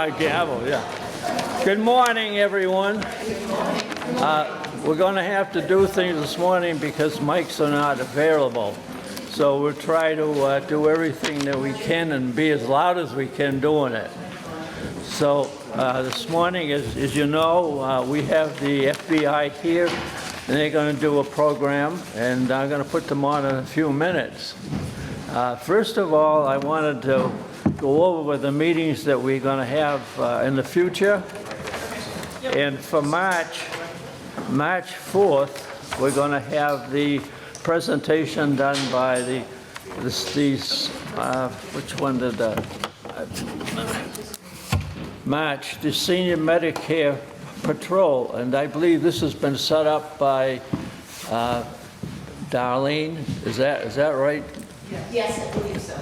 Gavel, yeah. Good morning, everyone. We're going to have to do things this morning because mics are not available. So we'll try to do everything that we can and be as loud as we can doing it. So this morning, as you know, we have the FBI here, and they're going to do a program, and I'm going to put them on in a few minutes. First of all, I wanted to go over the meetings that we're going to have in the future. And for March 4th, we're going to have the presentation done by which one did March, the Senior Medicare Patrol. And I believe this has been set up by Darlene. Is that right? Yes, I believe so.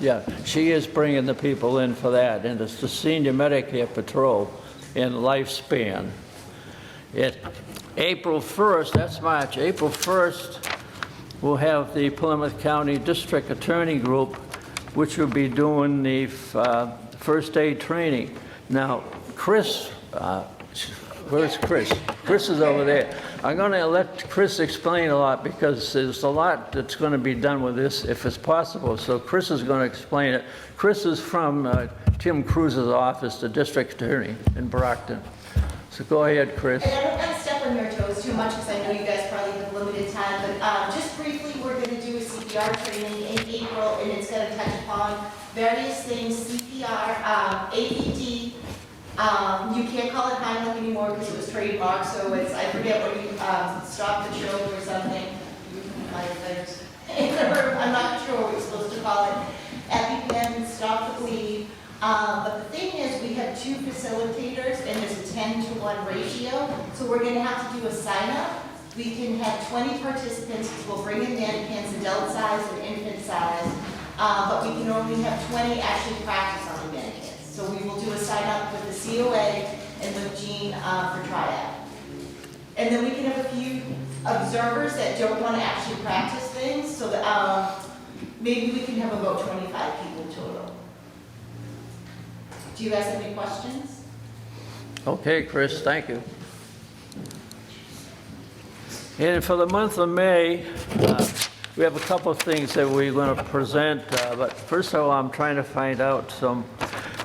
Yeah, she is bringing the people in for that, and it's the Senior Medicare Patrol in Lifespan. April 1st, that's March, April 1st, we'll have the Plymouth County District Attorney Group, which will be doing the first aid training. Now, Chris, where's Chris? Chris is over there. I'm going to let Chris explain a lot because there's a lot that's going to be done with this if it's possible. So Chris is going to explain it. Chris is from Tim Cruz's office, the district attorney in Brockton. So go ahead, Chris. And I don't want to step on your toes too much because I know you guys probably have limited time, but just briefly, we're going to do a CPR training in April, and it's going to touch upon various things, CPR, APD. You can't call it Heimlich anymore because it was trademarked, so it's, I forget what you, stop the choke or something. I'm not sure what we're supposed to call it. EpiPen, stop the bleed. But the thing is, we have 2 facilitators and there's a 10-to-1 ratio, so we're going to have to do a sign-up. We can have 20 participants, we'll bring in mannequins, adult size and infant size, but we can only have 20 actually practice on the mannequins. So we will do a sign-up with the COA and with Jean for Triad. And then we can have a few observers that don't want to actually practice things, so that maybe we can have about 25 people total. Do you guys have any questions? Okay, Chris, thank you. And for the month of May, we have a couple of things that we're going to present, but first of all, I'm trying to find out some.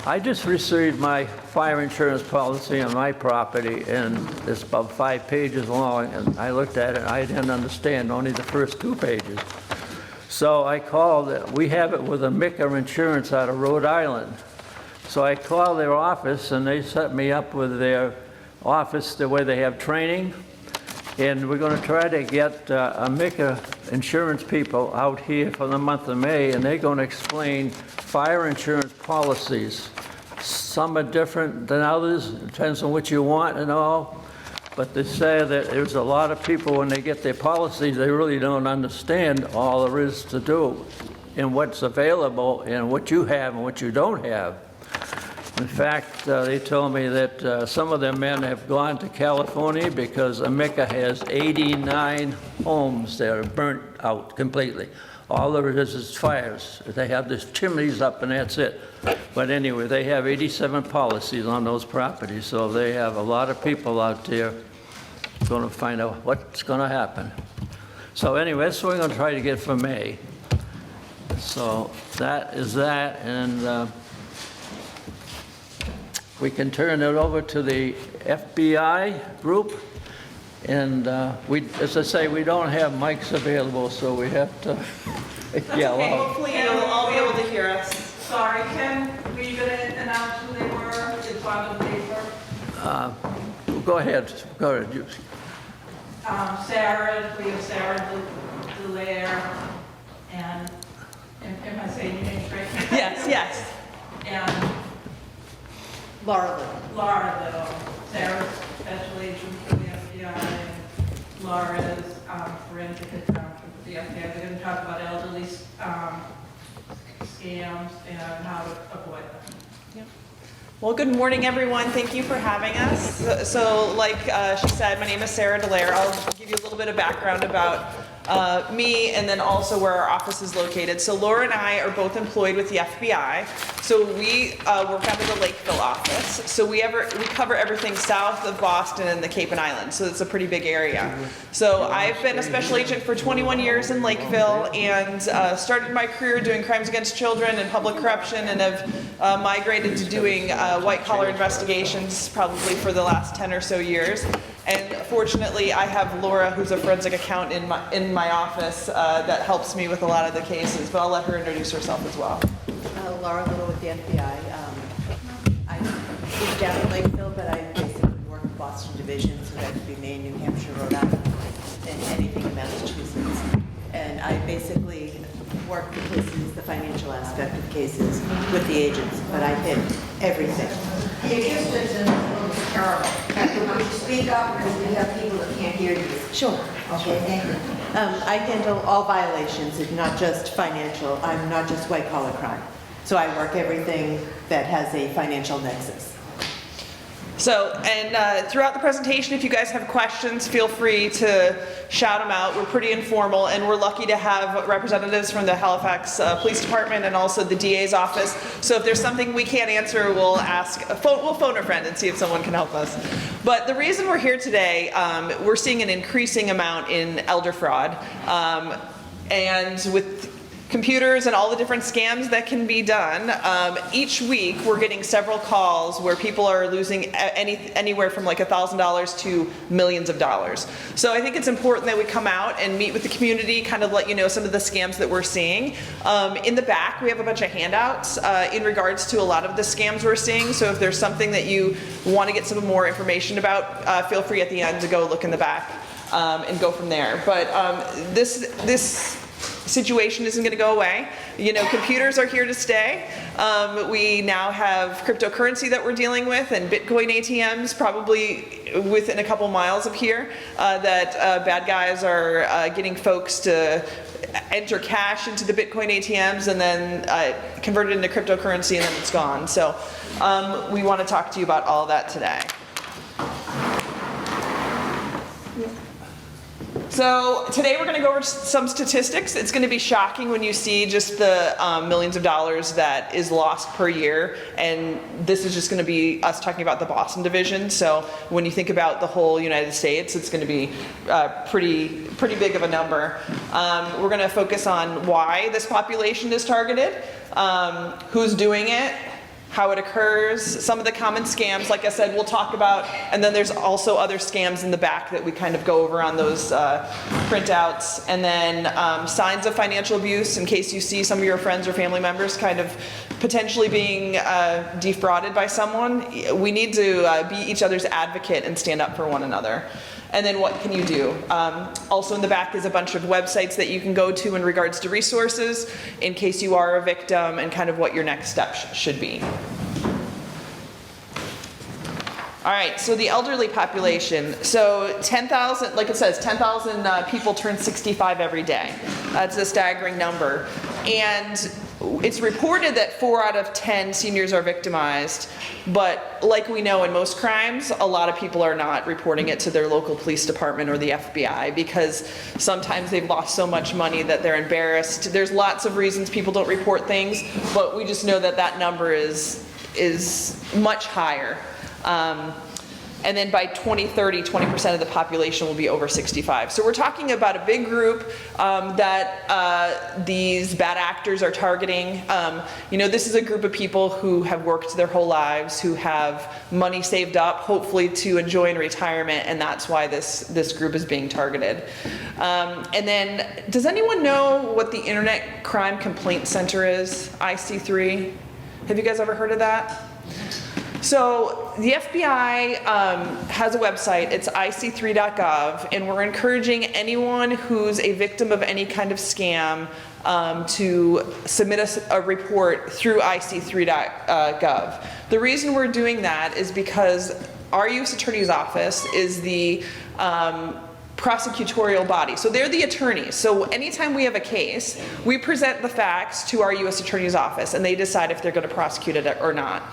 I just received my fire insurance policy on my property, and it's about 5 pages long, and I looked at it, and I didn't understand only the first 2 pages. So I called, we have it with a Mica Insurance out of Rhode Island. So I called their office, and they set me up with their office the way they have training. And we're going to try to get a Mica insurance people out here for the month of May, and they're going to explain fire insurance policies. Some are different than others. It depends on what you want and all. But they say that there's a lot of people, when they get their policies, they really don't understand all there is to do and what's available and what you have and what you don't have. In fact, they told me that some of their men have gone to California because Amica has 89 homes that are burnt out completely. All there is fires. They have these chimneys up and that's it. But anyway, they have 87 policies on those properties, so they have a lot of people out there going to find out what's going to happen. So anyway, that's what we're going to try to get for May. So that is that, and we can turn it over to the FBI group. And as I say, we don't have mics available, so we have to yell okay. out. Hopefully you'll all be able to hear us. Sorry, Kim, were you going to announce who they were? It's on the paper. Go ahead. Go ahead. Sarah, we have Sarah Delaire, and am I saying your name straight? Yes. And Laura. Little. Sarah's special agent for the FBI. Laura's forensic accountant for the FBI. They're going to talk about elderly scams and how to avoid them. Yep. Well, good morning, everyone. Thank you for having us. So like she said, my name is Sarah Delaire. I'll give you a little bit of background about me, and then also where our office is located. So Laura and I are both employed with the FBI. So we work out of the Lakeville office. So we cover everything south of Boston and the Cape and Islands. So it's a pretty big area. So I've been a special agent for 21 years in Lakeville, and started my career doing crimes against children and public corruption, and have migrated to doing white collar investigations probably for the last 10 or so years. And fortunately, I have Laura, who's a forensic accountant in my office, that helps me with a lot of the cases, but I'll let her introduce herself as well. Laura Little with the FBI. I moved down to Lakeville, but I basically work in Boston Division, so that could be Maine, New Hampshire, Rhode Island, and anything in Massachusetts. And I basically work the cases, the financial aspect of cases with the agents, but I hit everything. Your distance is a little terrible. Can you speak up because we have people that can't hear you? Sure. Okay, thank you. I handle all violations, it's not just financial. I'm not just white collar crime. So I work everything that has a financial nexus. So, and throughout the presentation, if you guys have questions, feel free to shout them out. We're pretty informal, and we're lucky to have representatives from the Halifax Police Department and also the DA's office. So if there's something we can't answer, we'll phone a friend and see if someone can help us. But the reason we're here today, we're seeing an increasing amount in elder fraud, and with computers and all the different scams that can be done. Each week we're getting several calls where people are losing anywhere from like $1,000 to millions of dollars. So I think it's important that we come out and meet with the community, kind of let you know some of the scams that we're seeing. In the back we have a bunch of handouts in regards to a lot of the scams we're seeing. So if there's something that you want to get some more information about, feel free at the end to go look in the back and go from there. But this situation isn't going to go away. You know, computers are here to stay. We now have cryptocurrency that we're dealing with, and Bitcoin ATMs probably within a couple miles of here that bad guys are getting folks to enter cash into the Bitcoin ATMs and then convert it into cryptocurrency, and then it's gone. So we want to talk to you about all of that today. So today we're going to go over some statistics. It's going to be shocking when you see just the millions of dollars that is lost per year, and this is just going to be us talking about the Boston division. So when you think about the whole United States, it's going to be pretty big of a number. We're going to focus on why this population is targeted, who's doing it, how it occurs, some of the common scams, like I said, we'll talk about, and then there's also other scams in the back that we kind of go over on those printouts, and then signs of financial abuse in case you see some of your friends or family members kind of potentially being defrauded by someone. We need to be each other's advocate and stand up for one another. And then what can you do? Also in the back is a bunch of websites that you can go to in regards to resources in case you are a victim, and kind of what your next step should be. All right, so the elderly population. So 10,000, like it says, 10,000 people turn 65 every day. That's a staggering number. And it's reported that 4 out of 10 seniors are victimized, but like we know in most crimes, a lot of people are not reporting it to their local police department or the FBI because sometimes they've lost so much money that they're embarrassed. There's lots of reasons people don't report things, but we just know that that number is much higher. And then by 2030, 20% of the population will be over 65. So we're talking about a big group that these bad actors are targeting. You know, this is a group of people who have worked their whole lives, who have money saved up, hopefully to enjoy in retirement, and that's why this group is being targeted. And then, does anyone know what the Internet Crime Complaint Center is, IC3? Have you guys ever heard of that? So the FBI has a website, it's ic3.gov, and we're encouraging anyone who's a victim of any kind of scam to submit a report through ic3.gov. The reason we're doing that is because our U.S. Attorney's Office is the prosecutorial body. So they're the attorneys. So anytime we have a case, we present the facts to our U.S. Attorney's Office, and they decide if they're going to prosecute it or not.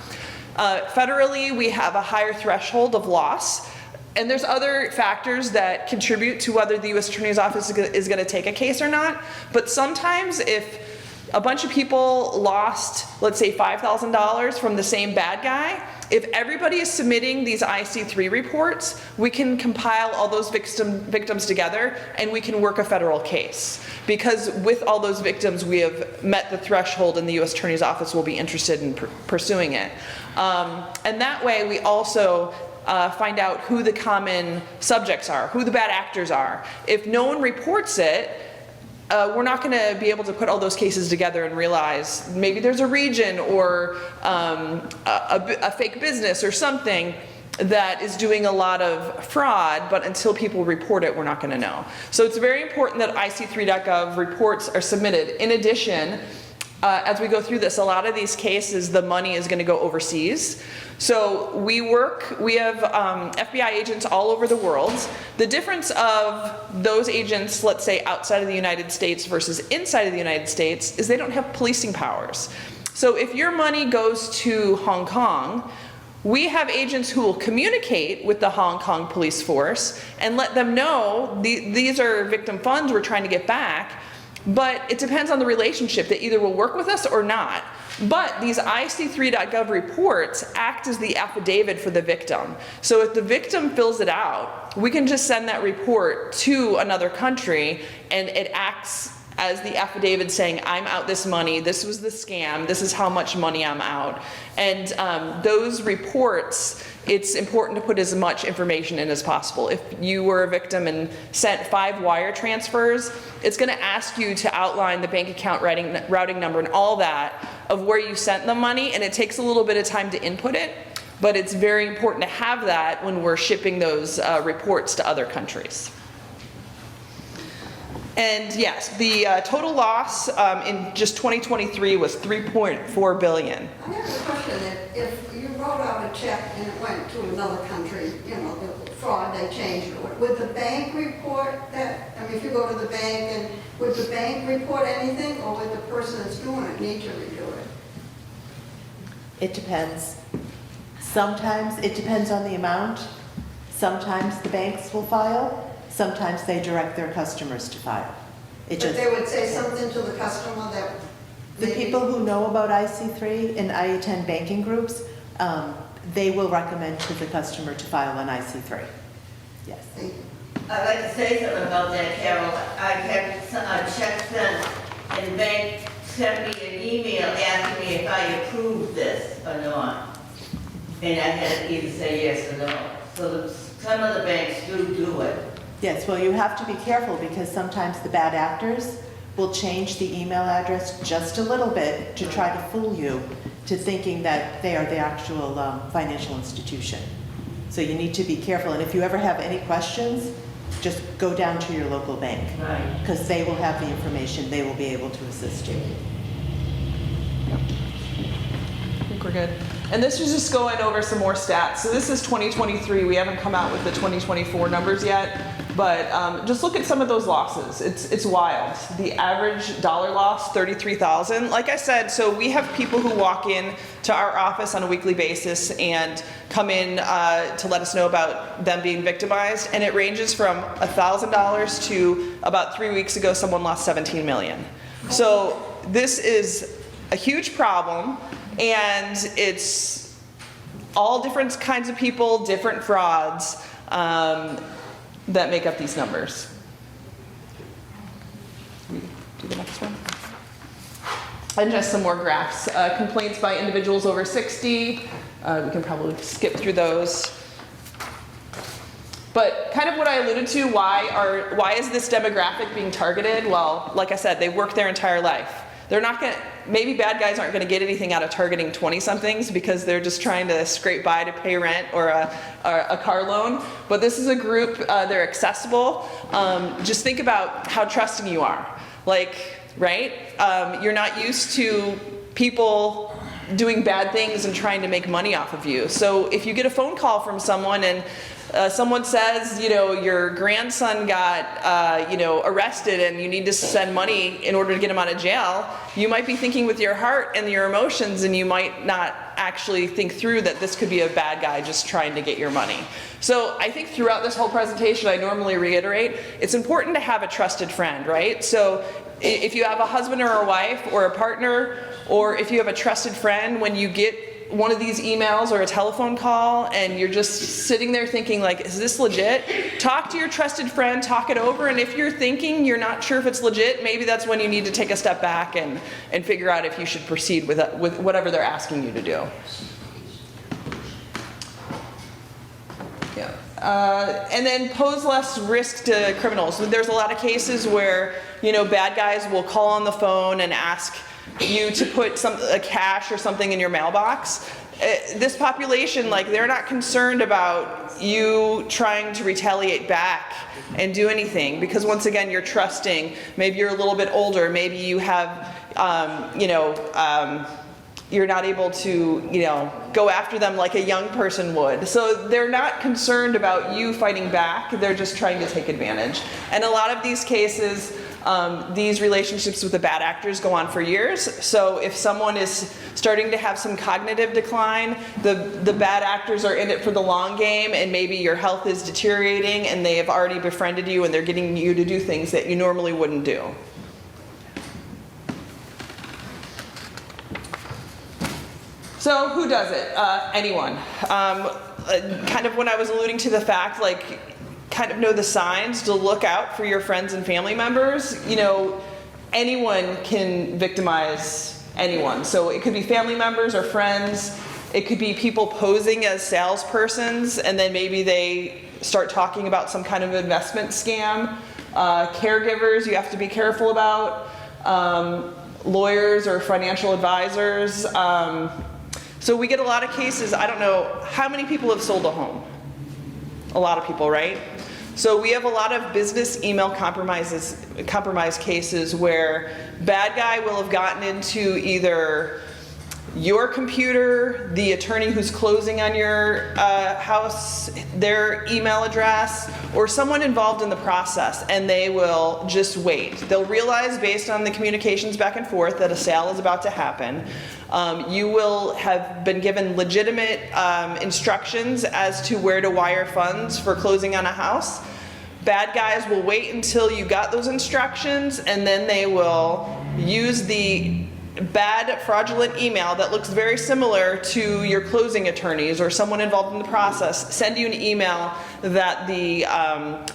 Federally, we have a higher threshold of loss. And there's other factors that contribute to whether the U.S. Attorney's Office is going to take a case or not. But sometimes if a bunch of people lost, let's say $5,000 from the same bad guy, if everybody is submitting these IC3 reports, we can compile all those victims together and we can work a federal case. Because with all those victims, we have met the threshold and the U.S. Attorney's Office will be interested in pursuing it. And that way we also find out who the common subjects are, who the bad actors are. If no one reports it, we're not going to be able to put all those cases together and realize maybe there's a region or a fake business or something that is doing a lot of fraud, but until people report it, we're not going to know. So it's very important that IC3.gov reports are submitted. In addition, as we go through this, a lot of these cases, the money is going to go overseas. So we have FBI agents all over the world. The difference of those agents, let's say outside of the United States versus inside of the United States, is they don't have policing powers. So if your money goes to Hong Kong, we have agents who will communicate with the Hong Kong police force and let them know these are victim funds we're trying to get back. But it depends on the relationship. They either will work with us or not. But these IC3.gov reports act as the affidavit for the victim. So if the victim fills it out, we can just send that report to another country and it acts as the affidavit saying, I'm out this money, this was the scam, this is how much money I'm out. And those reports, it's important to put as much information in as possible. If you were a victim and sent 5 wire transfers, it's going to ask you to outline the bank account routing number and all that of where you sent the money, and it takes a little bit of time to input it, but it's very important to have that when we're shipping those reports to other countries. And yes, the total loss in just 2023 was $3.4 billion. I have a question. If you wrote out a check and it went to another country, you know, the fraud, they changed it, would the bank report that? I mean, if you go to the bank, and would the bank report anything, or would the person that's doing it need to redo it? It depends. Sometimes it depends on the amount. Sometimes the banks will file. Sometimes they direct their customers to file. But they would say something to the customer that... The people who know about IC3 and I-10 banking groups, they will recommend to the customer to file an IC3. Yes. Thank you. I'd like to say something about that, Carol. I had a check sent, and the bank sent me an email asking me if I approved this or not. And I had to either say yes or no. So some of the banks do it. Yes, well, you have to be careful because sometimes the bad actors will change the email address just a little bit to try to fool you to thinking that they are the actual financial institution. So you need to be careful. And if you ever have any questions, just go down to your local bank. Right. Because they will have the information. They will be able to assist you. I think we're good. And this is just going over some more stats. So this is 2023. We haven't come out with the 2024 numbers yet. But just look at some of those losses. It's wild. The average dollar loss, $33,000. Like I said, so we have people who walk in to our office on a weekly basis and come in to let us know about them being victimized. And it ranges from $1,000 to about 3 weeks ago, someone lost $17 million. So this is a huge problem, and it's all different kinds of people, different frauds. That make up these numbers. Can we do the next one? And just some more graphs. Complaints by individuals over 60. We can probably skip through those. But kind of what I alluded to, why is this demographic being targeted? Well, like I said, they work their entire life. They're not going to, maybe bad guys aren't going to get anything out of targeting 20-somethings because they're just trying to scrape by to pay rent or a car loan. But this is a group, they're accessible. Just think about how trusting you are. Like, right? You're not used to people doing bad things and trying to make money off of you. So if you get a phone call from someone and someone says, you know, your grandson got, you know, arrested and you need to send money in order to get him out of jail, you might be thinking with your heart and your emotions, and you might not actually think through that this could be a bad guy just trying to get your money. So I think throughout this whole presentation, I normally reiterate, it's important to have a trusted friend, right? So if you have a husband or a wife or a partner, or if you have a trusted friend, when you get one of these emails or a telephone call and you're just sitting there thinking like, is this legit? Talk to your trusted friend, talk it over, and if you're thinking you're not sure if it's legit, maybe that's when you need to take a step back and figure out if you should proceed with whatever they're asking you to do. Yeah. And then pose less risk to criminals. There's a lot of cases where, you know, bad guys will call on the phone and ask you to put a cash or something in your mailbox. This population, like, they're not concerned about you trying to retaliate back and do anything, because once again, you're trusting. Maybe you're a little bit older, maybe you have, you're not able to, you know, go after them like a young person would. So they're not concerned about you fighting back, they're just trying to take advantage. And a lot of these cases, these relationships with the bad actors go on for years. So if someone is starting to have some cognitive decline, the bad actors are in it for the long game, and maybe your health is deteriorating and they have already befriended you and they're getting you to do things that you normally wouldn't do. So who does it? Anyone. Kind of when I was alluding to the fact, like, kind of know the signs to look out for your friends and family members. You know, anyone can victimize anyone. So it could be family members or friends. It could be people posing as salespersons, and then maybe they start talking about some kind of investment scam. Caregivers, you have to be careful about. Lawyers or financial advisors. So we get a lot of cases. I don't know how many people have sold a home. A lot of people, right? So we have a lot of business email compromise cases where bad guy will have gotten into either your computer, the attorney who's closing on your house, their email address, or someone involved in the process, and they will just wait. They'll realize based on the communications back and forth that a sale is about to happen. You will have been given legitimate instructions as to where to wire funds for closing on a house. Bad guys will wait until you got those instructions, and then they will use the bad fraudulent email that looks very similar to your closing attorneys or someone involved in the process, send you an email that the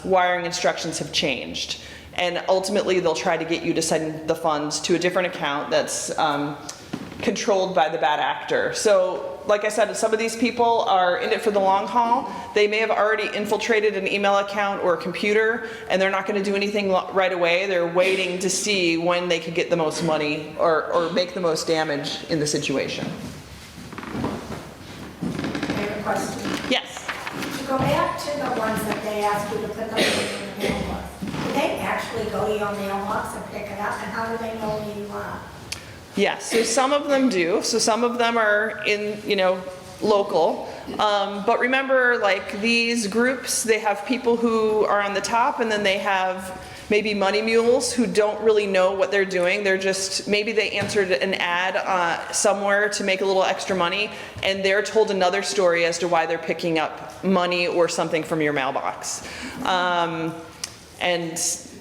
wiring instructions have changed. And ultimately they'll try to get you to send the funds to a different account that's controlled by the bad actor. So like I said, some of these people are in it for the long haul. They may have already infiltrated an email account or a computer, and they're not going to do anything right away. They're waiting to see when they could get the most money or make the most damage in the situation. I have a question. Yes. To go back to the ones that they ask you to put them in your mailbox, do they actually go to your mailbox and pick it up, and how do they know where you are? Yes, so some of them do. So some of them are in, you know, local. But remember, like, these groups, they have people who are on the top, and then they have maybe money mules who don't really know what they're doing. They're just, maybe they answered an ad somewhere to make a little extra money, and they're told another story as to why they're picking up money or something from your mailbox. And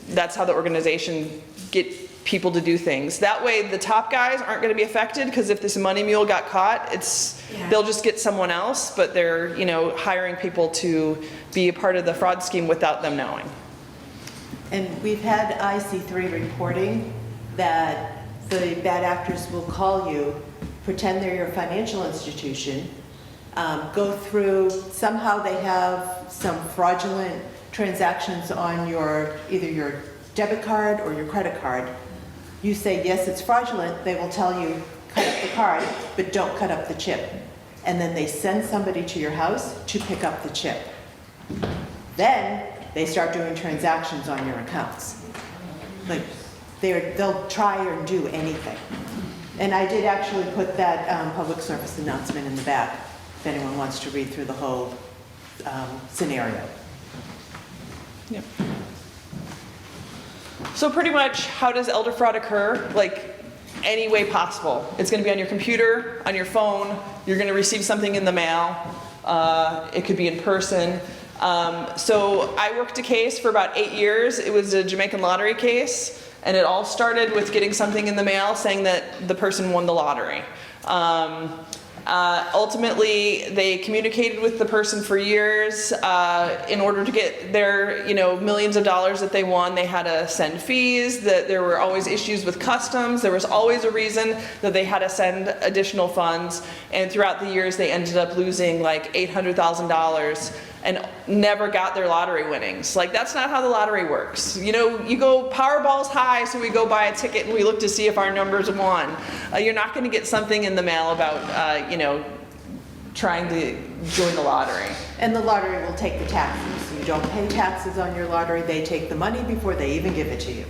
that's how the organization get people to do things. That way the top guys aren't going to be affected, because if this money mule got caught, they'll just get someone else, but they're, you know, hiring people to be a part of the fraud scheme without them knowing. And we've had IC3 reporting that the bad actors will call you, pretend they're your financial institution, go through, somehow they have some fraudulent transactions on either your debit card or your credit card. You say, yes, it's fraudulent. They will tell you, cut up the card, but don't cut up the chip. And then they send somebody to your house to pick up the chip. Then they start doing transactions on your accounts. Like, they'll try and do anything. And I did actually put that public service announcement in the back, if anyone wants to read through the whole scenario. Yep. So pretty much, how does elder fraud occur? Like, any way possible. It's going to be on your computer, on your phone. You're going to receive something in the mail. It could be in person. So I worked a case for about 8 years. It was a Jamaican lottery case, and it all started with getting something in the mail saying that the person won the lottery. Ultimately, they communicated with the person for years. In order to get their, millions of dollars that they won, they had to send fees. That there were always issues with customs. There was always a reason that they had to send additional funds. And throughout the years, they ended up losing like $800,000 and never got their lottery winnings. Like, that's not how the lottery works. You go Powerball's high, so we go buy a ticket and we look to see if our numbers won. You're not going to get something in the mail about, trying to join the lottery. And the lottery will take the taxes. You don't pay taxes on your lottery. They take the money before they even give it to you.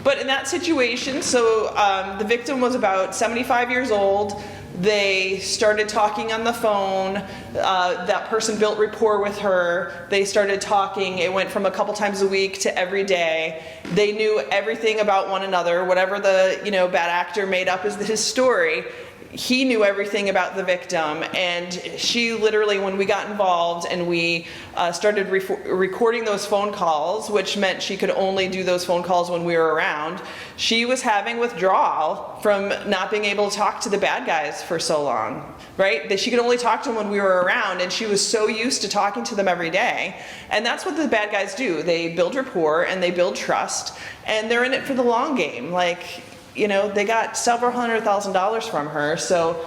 But in that situation, so the victim was about 75 years old. They started talking on the phone. That person built rapport with her. They started talking. It went from a couple times a week to every day. They knew everything about one another. Whatever the bad actor made up as his story, he knew everything about the victim. And she literally, when we got involved and we started recording those phone calls, which meant she could only do those phone calls when we were around, she was having withdrawal from not being able to talk to the bad guys for so long, right? That she could only talk to them when we were around, and she was so used to talking to them every day. And that's what the bad guys do. They build rapport and they build trust, and they're in it for the long game. Like, they got several $100,000 from her, so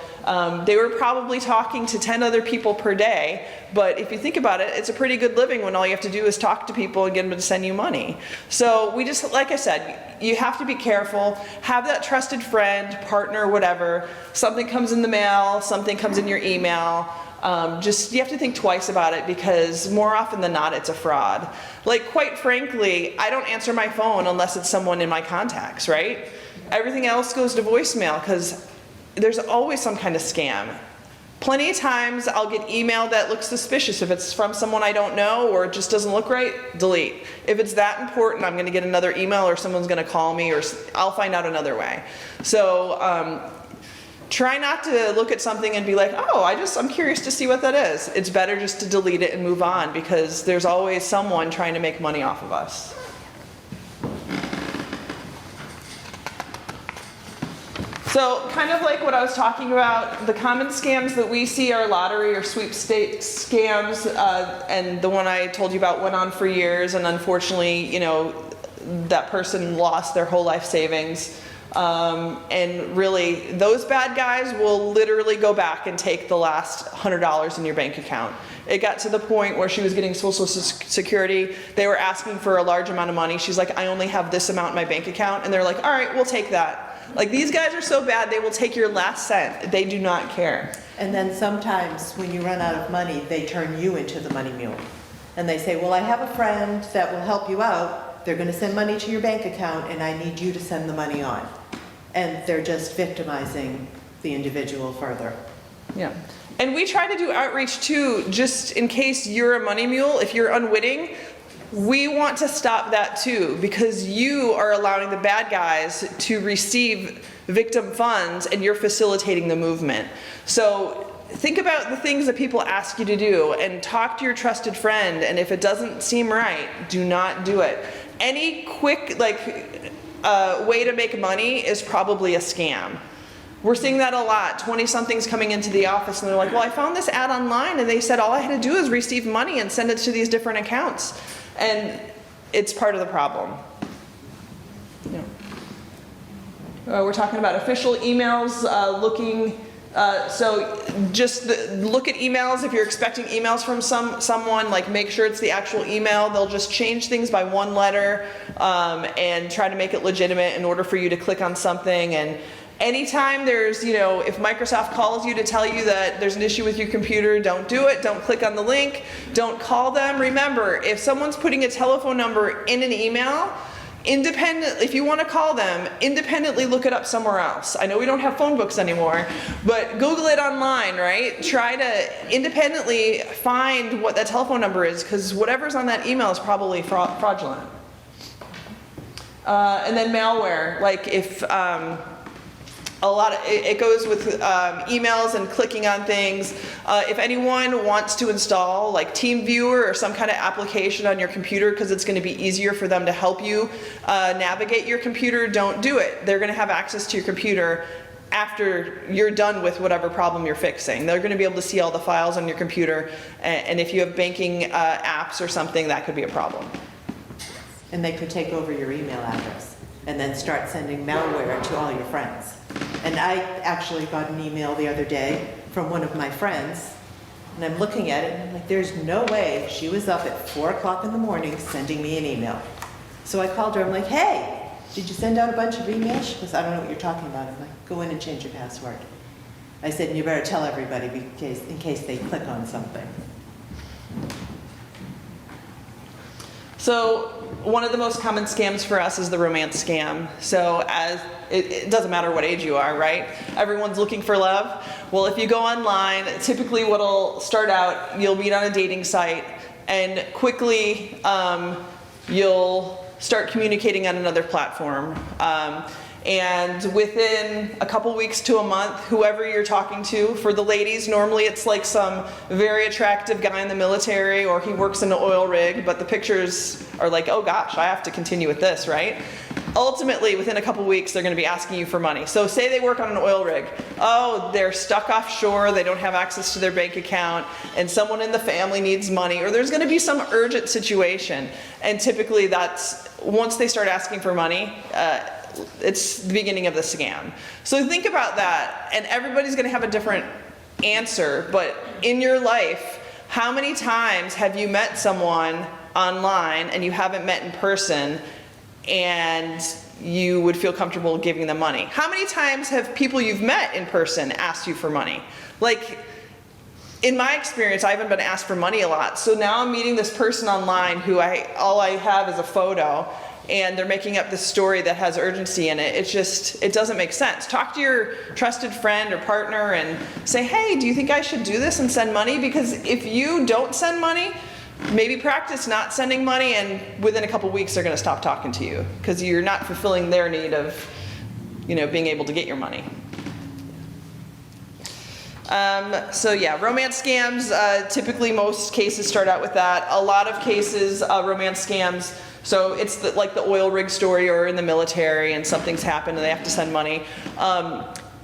they were probably talking to 10 other people per day. But if you think about it, it's a pretty good living when all you have to do is talk to people and get them to send you money. So we just, like I said, you have to be careful. Have that trusted friend, partner, whatever. Something comes in the mail, something comes in your email. You have to think twice about it, because more often than not, it's a fraud. Like, quite frankly, I don't answer my phone unless it's someone in my contacts, right? Everything else goes to voicemail because there's always some kind of scam. Plenty of times I'll get email that looks suspicious. If it's from someone I don't know or it just doesn't look right, delete. If it's that important, I'm going to get another email, or someone's going to call me, or I'll find out another way. So try not to look at something and be like, oh, I'm curious to see what that is. It's better just to delete it and move on, because there's always someone trying to make money off of us. So kind of like what I was talking about, the common scams that we see are lottery or sweepstakes scams, and the one I told you about went on for years, and unfortunately, that person lost their whole life savings. And really, those bad guys will literally go back and take the last $100 in your bank account. It got to the point where she was getting Social Security. They were asking for a large amount of money. She's like, I only have this amount in my bank account. And they're like, all right, we'll take that. Like, these guys are so bad, they will take your last cent. They do not care. And then sometimes when you run out of money, they turn you into the money mule. And they say, well, I have a friend that will help you out. They're going to send money to your bank account, and I need you to send the money on. And they're just victimizing the individual further. Yeah. And we try to do outreach too, just in case you're a money mule, if you're unwitting. We want to stop that too, because you are allowing the bad guys to receive victim funds and you're facilitating the movement. So think about the things that people ask you to do and talk to your trusted friend, and if it doesn't seem right, do not do it. Any quick way to make money is probably a scam. We're seeing that a lot. 20-somethings coming into the office and they're like, well, I found this ad online and they said all I had to do is receive money and send it to these different accounts. And it's part of the problem. Yeah. We're talking about official emails, so just look at emails. If you're expecting emails from someone, like, make sure it's the actual email. They'll just change things by one letter and try to make it legitimate in order for you to click on something. And anytime there's, if Microsoft calls you to tell you that there's an issue with your computer, don't do it. Don't click on the link. Don't call them. Remember, if someone's putting a telephone number in an email, if you want to call them, independently look it up somewhere else. I know we don't have phone books anymore, but Google it online, right? Try to independently find what that telephone number is, because whatever's on that email is probably fraudulent. And then malware, like if it goes with emails and clicking on things. If anyone wants to install like TeamViewer or some kind of application on your computer because it's going to be easier for them to help you navigate your computer, don't do it. They're going to have access to your computer after you're done with whatever problem you're fixing. They're going to be able to see all the files on your computer, and if you have banking apps or something, that could be a problem. And they could take over your email address and then start sending malware to all your friends. And I actually got an email the other day from one of my friends, and I'm looking at it and I'm like, there's no way she was up at 4 o'clock in the morning sending me an email. So I called her, I'm like, hey, did you send out a bunch of emails? She goes, I don't know what you're talking about. I'm like, go in and change your password. I said, and you better tell everybody in case they click on something. So one of the most common scams for us is the romance scam. So it doesn't matter what age you are, right? Everyone's looking for love. Well, if you go online, typically what'll start out, you'll meet on a dating site, and quickly you'll start communicating on another platform. And within a couple weeks to a month, whoever you're talking to, for the ladies, normally it's like some very attractive guy in the military, or he works in an oil rig, but the pictures are like, oh gosh, I have to continue with this, right? Ultimately, within a couple weeks, they're going to be asking you for money. So say they work on an oil rig. Oh, they're stuck offshore, they don't have access to their bank account, and someone in the family needs money, or there's going to be some urgent situation. And typically that's, once they start asking for money, it's the beginning of the scam. So think about that, and everybody's going to have a different answer, but in your life, how many times have you met someone online and you haven't met in person and you would feel comfortable giving them money? How many times have people you've met in person asked you for money? Like, in my experience, I haven't been asked for money a lot, so now I'm meeting this person online who all I have is a photo, and they're making up this story that has urgency in it. It doesn't make sense. Talk to your trusted friend or partner and say, hey, do you think I should do this and send money? Because if you don't send money, maybe practice not sending money, and within a couple weeks they're going to stop talking to you because you're not fulfilling their need of, being able to get your money. So yeah, romance scams, typically most cases start out with that. A lot of cases, romance scams, so it's like the oil rig story, or in the military and something's happened and they have to send money.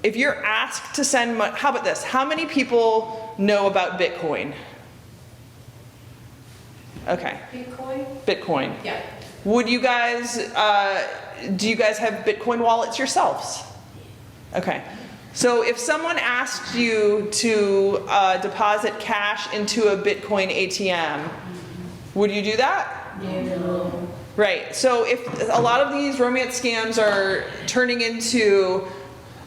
If you're asked to send money, how about this? How many people know about Bitcoin? Okay. Bitcoin. Yeah. Would you guys, do you guys have Bitcoin wallets yourselves? Okay. So if someone asked you to deposit cash into a Bitcoin ATM, would you do that? No. Right. So if a lot of these romance scams are turning into,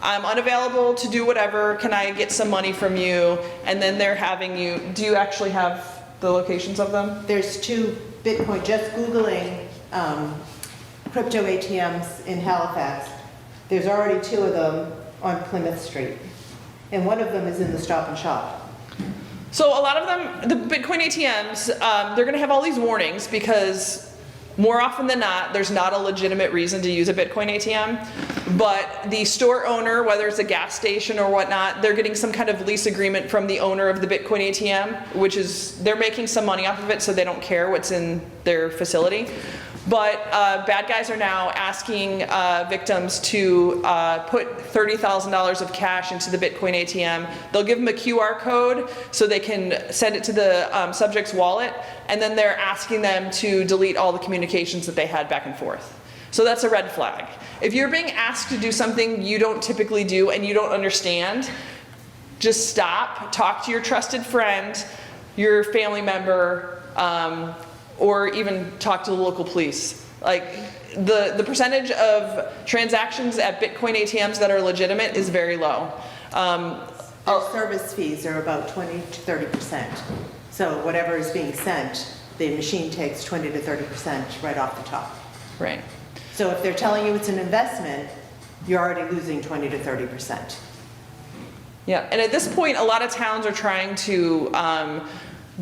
I'm unavailable to do whatever, can I get some money from you? And then they're having you, do you actually have the locations of them? There's 2 Bitcoin, just Googling crypto ATMs in Halifax. There's already 2 of them on Plymouth Street. And one of them is in the Stop and Shop. So a lot of them, the Bitcoin ATMs, they're going to have all these warnings because more often than not, there's not a legitimate reason to use a Bitcoin ATM. But the store owner, whether it's a gas station or whatnot, they're getting some kind of lease agreement from the owner of the Bitcoin ATM, which is, they're making some money off of it, so they don't care what's in their facility. But bad guys are now asking victims to put $30,000 of cash into the Bitcoin ATM. They'll give them a QR code so they can send it to the subject's wallet, and then they're asking them to delete all the communications that they had back and forth. So that's a red flag. If you're being asked to do something you don't typically do and you don't understand, just stop, talk to your trusted friend, your family member, or even talk to the local police. Like, the percentage of transactions at Bitcoin ATMs that are legitimate is very low. Their service fees are about 20 to 30%. So whatever is being sent, the machine takes 20 to 30% right off the top. Right. So if they're telling you it's an investment, you're already losing 20 to 30%. Yeah, and at this point, a lot of towns are trying to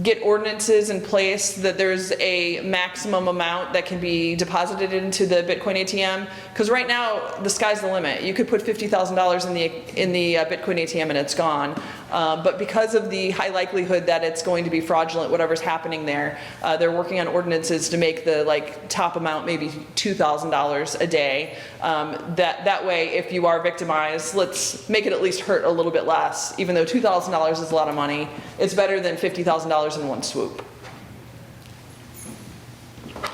get ordinances in place that there's a maximum amount that can be deposited into the Bitcoin ATM. Because right now, the sky's the limit. You could put $50,000 in the Bitcoin ATM and it's gone. But because of the high likelihood that it's going to be fraudulent, whatever's happening there, they're working on ordinances to make the top amount maybe $2,000 a day. That way, if you are victimized, let's make it at least hurt a little bit less. Even though $2,000 is a lot of money, it's better than $50,000 in one swoop.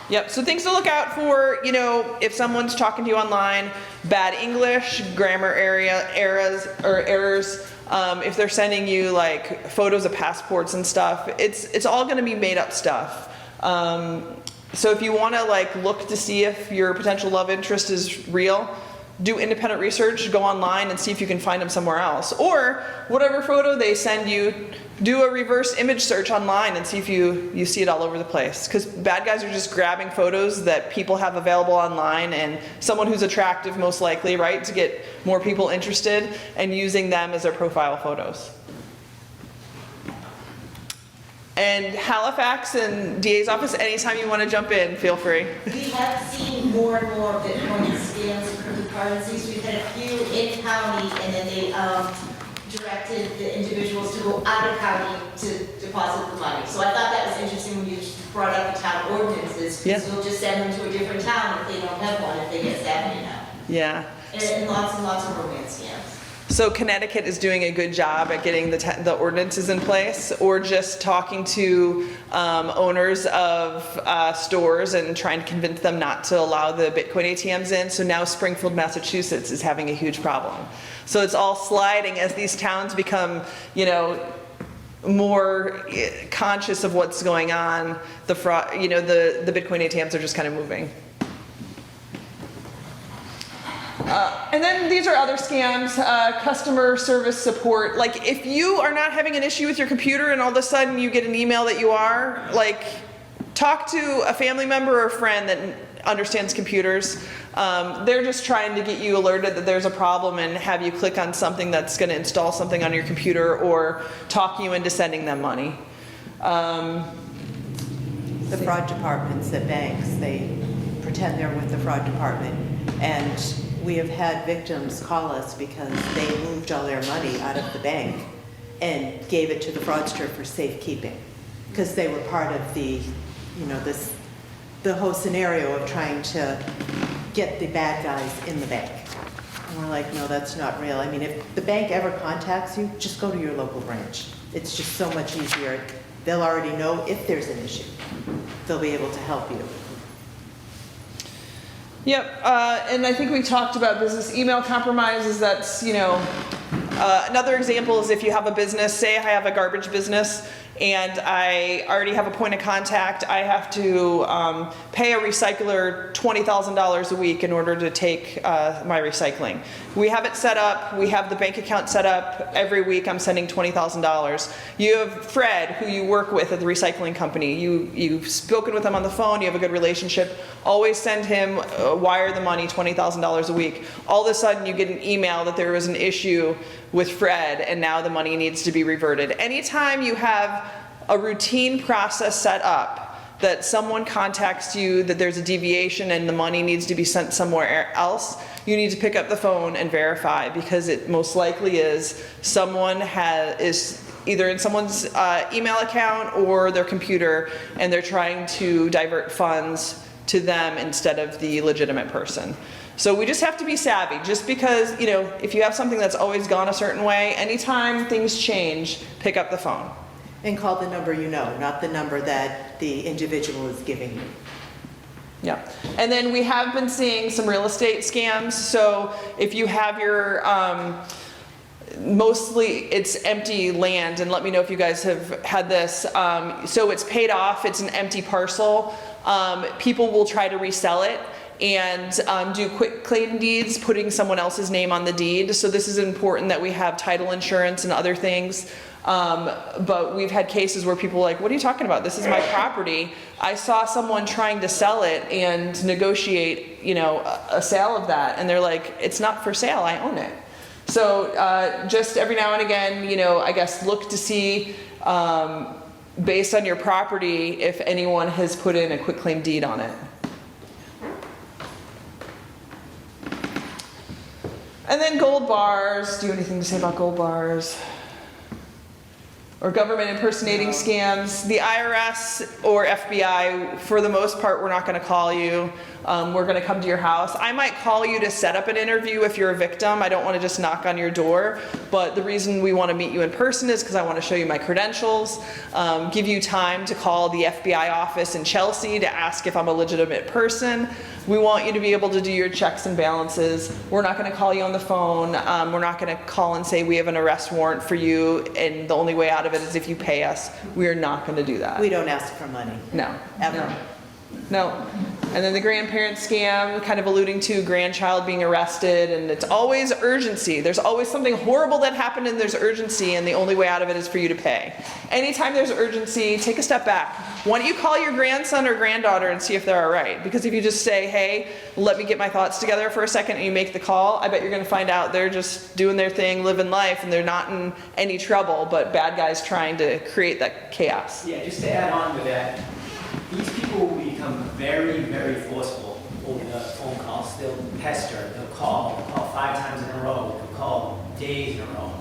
Yep, so things to look out for, if someone's talking to you online, bad English, grammar errors, if they're sending you photos of passports and stuff, it's all gonna be made up stuff. So if you wanna look to see if your potential love interest is real, do independent research, go online and see if you can find them somewhere else. Or whatever photo they send you, do a reverse image search online and see if you see it all over the place. Because bad guys are just grabbing photos that people have available online and someone who's attractive most likely, right, to get more people interested and using them as their profile photos. And Halifax and DA's office, anytime you want to jump in, feel free. We have seen more and more Bitcoin scams and cryptocurrencies. We've had a few in county, and then they directed the individuals to go out of county to deposit the money. So I thought that was interesting when you brought up the town ordinances. Yeah. So we'll just send them to a different town if they don't have one, if they get savvy enough. Yeah. And lots of romance scams. So Connecticut is doing a good job at getting the ordinances in place, or just talking to owners of stores and trying to convince them not to allow the Bitcoin ATMs in. So now Springfield, Massachusetts is having a huge problem. So it's all sliding as these towns become, more conscious of what's going on. The fraud, the Bitcoin ATMs are just kind of moving. And then these are other scams, customer service support. If you are not having an issue with your computer and all of a sudden you get an email that you are, talk to a family member or a friend that understands computers. They're just trying to get you alerted that there's a problem and have you click on something that's going to install something on your computer or talk you into sending them money. The fraud departments at banks, they pretend they're with the fraud department, and we have had victims call us because they moved all their money out of the bank and gave it to the fraudster for safekeeping, because they were part of the, the whole scenario of trying to get the bad guys in the bank. And we're like, no, that's not real. I mean, if the bank ever contacts you, just go to your local branch. It's just so much easier. They'll already know if there's an issue. They'll be able to help you. Yep, and I think we talked about business email compromises. That's, another example is if you have a business, say I have a garbage business and I already have a point of contact, I have to pay a recycler $20,000 a week in order to take my recycling. We have it set up, we have the bank account set up, every week I'm sending $20,000. You have Fred, who you work with at the recycling company, you've spoken with him on the phone, you have a good relationship, always send him, wire the money, $20,000 a week. All of a sudden you get an email that there was an issue with Fred and now the money needs to be reverted. Anytime you have a routine process set up that someone contacts you that there's a deviation and the money needs to be sent somewhere else, you need to pick up the phone and verify, because it most likely is someone is either in someone's email account or their computer, and they're trying to divert funds to them instead of the legitimate person. So we just have to be savvy. Just because, if you have something that's always gone a certain way, anytime things change, pick up the phone. And call the number not the number that the individual is giving you. Yeah, and then we have been seeing some real estate scams. So if you have your, mostly it's empty land, and let me know if you guys have had this. So it's paid off, it's an empty parcel. People will try to resell it and do quick claim deeds, putting someone else's name on the deed. So this is important that we have title insurance and other things. But we've had cases where people are like, what are you talking about? This is my property. I saw someone trying to sell it and negotiate, a sale of that. And they're like, it's not for sale, I own it. So just every now and again, I guess look to see based on your property if anyone has put in a quitclaim deed on it. And then gold bars. Do you have anything to say about gold bars? Or government impersonating scams? The IRS or FBI, for the most part, we're not going to call you. We're going to come to your house. I might call you to set up an interview if you're a victim. I don't want to just knock on your door. But the reason we want to meet you in person is because I want to show you my credentials, give you time to call the FBI office in Chelsea to ask if I'm a legitimate person. We want you to be able to do your checks and balances. We're not going to call you on the phone. We're not going to call and say we have an arrest warrant for you and the only way out of it is if you pay us. We are not going to do that. We don't ask for money. No. Ever. No. And then the grandparent scam, kind of alluding to grandchild being arrested, and it's always urgency. There's always something horrible that happened and there's urgency, and the only way out of it is for you to pay. Anytime there's urgency, take a step back. Why don't you call your grandson or granddaughter and see if they're all right? Because if you just say, hey, let me get my thoughts together for a second, and you make the call, I bet you're going to find out they're just doing their thing, living life, and they're not in any trouble, but bad guys trying to create that chaos. Yeah, just to add on with that, these people will become very, very forceful over the phone calls. They'll pester, they'll call 5 times in a row, they'll call days in a row.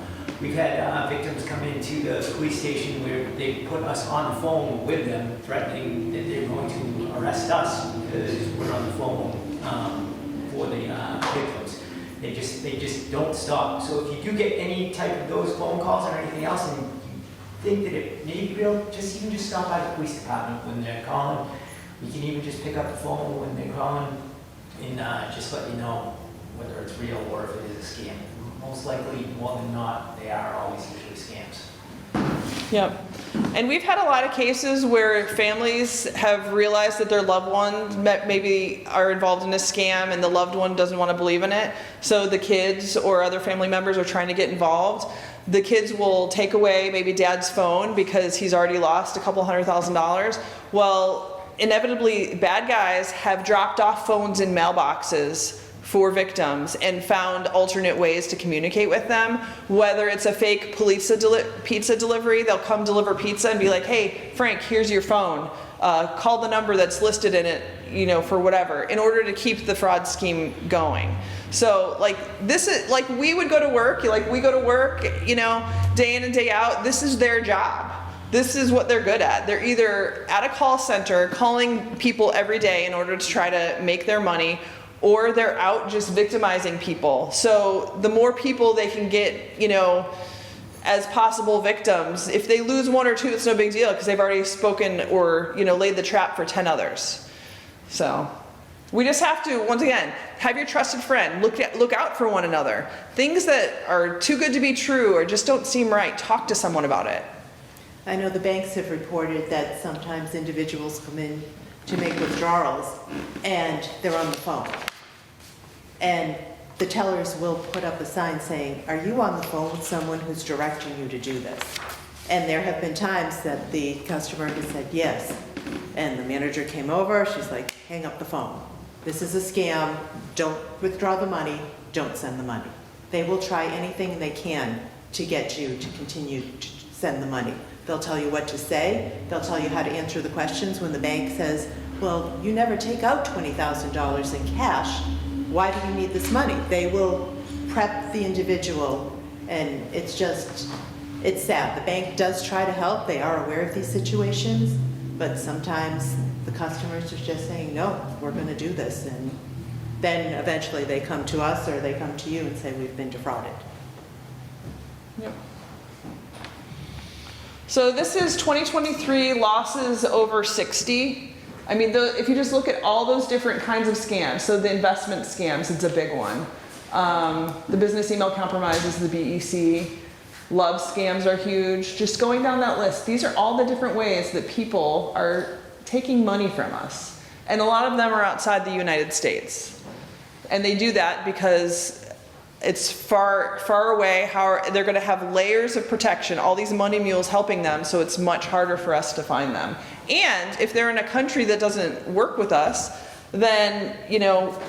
We've had victims come into the police station where they put us on the phone with them, threatening that they're going to arrest us because we're on the phone for the victims. They just don't stop. So if you do get any type of those phone calls or anything else, and think that it may be real, just stop by the police department when they're calling. We can even just pick up the phone when they're calling and just let you know whether it's real or if it is a scam. Most likely, more than not, they are always usually scams. Yep. And we've had a lot of cases where families have realized that their loved ones maybe are involved in a scam and the loved one doesn't want to believe in it. So the kids or other family members are trying to get involved. The kids will take away maybe dad's phone because he's already lost a couple $100,000. Well, inevitably, bad guys have dropped off phones in mailboxes for victims and found alternate ways to communicate with them. Whether it's a fake pizza delivery, they'll come deliver pizza and be like, hey, Frank, here's your phone. Call the number that's listed in it, for whatever, in order to keep the fraud scheme going. So this is like we would go to work, we go to work, day in and day out. This is their job. This is what they're good at. They're either at a call center calling people every day in order to try to make their money, or they're out just victimizing people. So the more people they can get, as possible victims, if they lose 1 or 2, it's no big deal because they've already spoken or, laid the trap for 10 others. So we just have to, once again, have your trusted friend, look out for one another. Things that are too good to be true or just don't seem right, talk to someone about it. I know the banks have reported that sometimes individuals come in to make withdrawals and they're on the phone. And the tellers will put up a sign saying, are you on the phone with someone who's directing you to do this? And there have been times that the customer has said yes. And the manager came over, she's like, hang up the phone. This is a scam, don't withdraw the money, don't send the money. They will try anything they can to get you to continue to send the money. They'll tell you what to say, they'll tell you how to answer the questions when the bank says, well, you never take out $20,000 in cash, why do you need this money? They will prep the individual, and it's sad. The bank does try to help, they are aware of these situations, but sometimes the customers are just saying, no, we're gonna do this, and then eventually they come to us or they come to you and say, we've been defrauded. Yep. So this is 2023 losses over 60. I mean, if you just look at all those different kinds of scams, so the investment scams, it's a big one. The business email compromises, the BEC, love scams are huge. Just going down that list, these are all the different ways that people are taking money from us. And a lot of them are outside the United States. And they do that because it's far, far away. They're going to have layers of protection, all these money mules helping them, so it's much harder for us to find them. And if they're in a country that doesn't work with us, then,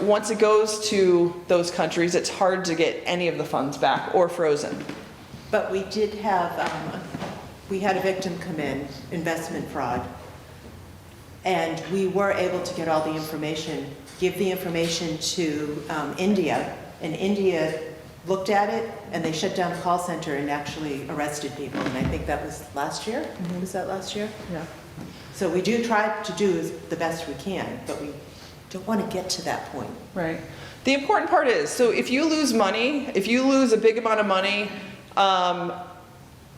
once it goes to those countries, it's hard to get any of the funds back or frozen. But we did have we had a victim come in, investment fraud, and we were able to get all the information, give the information to India, and India looked at it, and they shut down the call center and actually arrested people, and I think that was last year? Was that last year? Yeah. So we do try to do the best we can, but we don't want to get to that point. Right. The important part is, so if you lose money, if you lose a big amount of money,